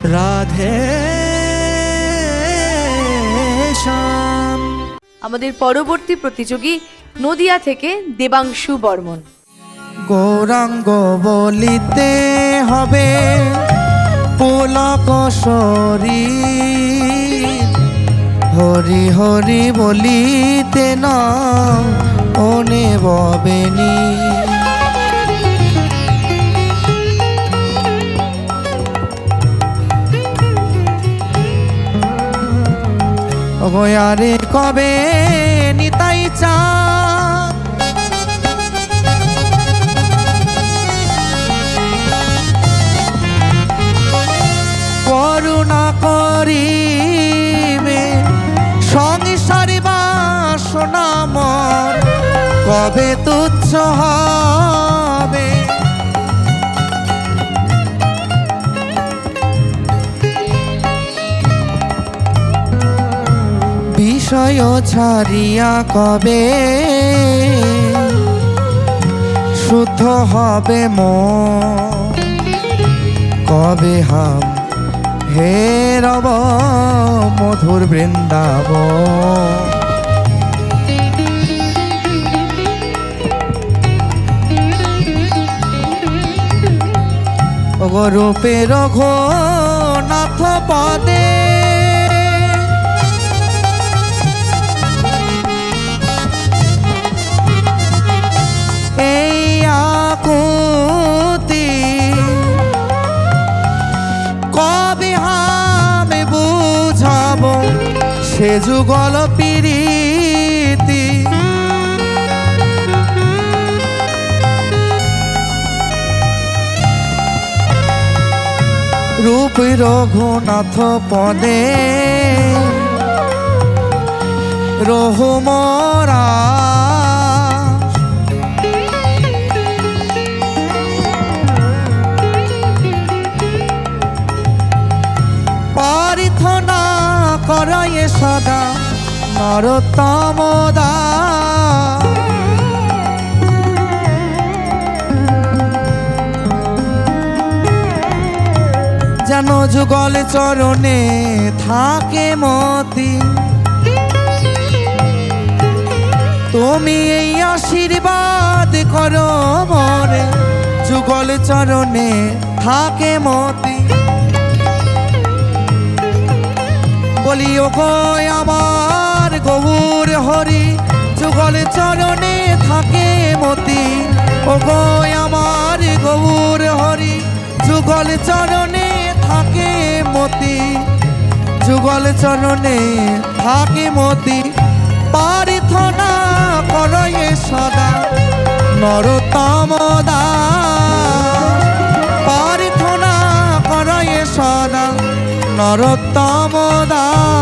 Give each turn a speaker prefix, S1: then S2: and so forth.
S1: রাধে শ্যাম।
S2: আমাদের পরবর্তী প্রতিযোগী নদিয়া থেকে দেবাংশু বর্মন।
S1: গৌরাঙ্গ বলিতে হবে পুলক শরীর, হরি হরি বলিতে না ওনে ববেনি। গয়ারে কবে নিতাই চা করুণা করিবে সংসার বাসনা মন কবে তুচ্ছ হবে। বিষয় ছাড়িয়া কবে শুদ্ধ হবে মন, কবে হাম হে রব মধুর বৃন্দাবন। রূপে রঘুনাথ পদে এই আকুতি কবে আমি বুঝাবো সে যুগল প্রীতি। রূপ রঘুনাথ পদে রহুমরা প্রার্থনা করয়ে সদা নরোত্তম দাস। যেন যুগল চরণে থাকে মতি, তুমি এই আশীর্বাদ করো মরে যুগল চরণে থাকে মতি। বলিও গো আমার গৌর হরি যুগল চরণে থাকে মতি। ও গো আমার গৌর হরি যুগল চরণে থাকে মতি, যুগল চরণে থাকে মতি। প্রার্থনা করয়ে সদা নরোত্তম দাস, প্রার্থনা করয়ে সদা নরোত্তম দাস।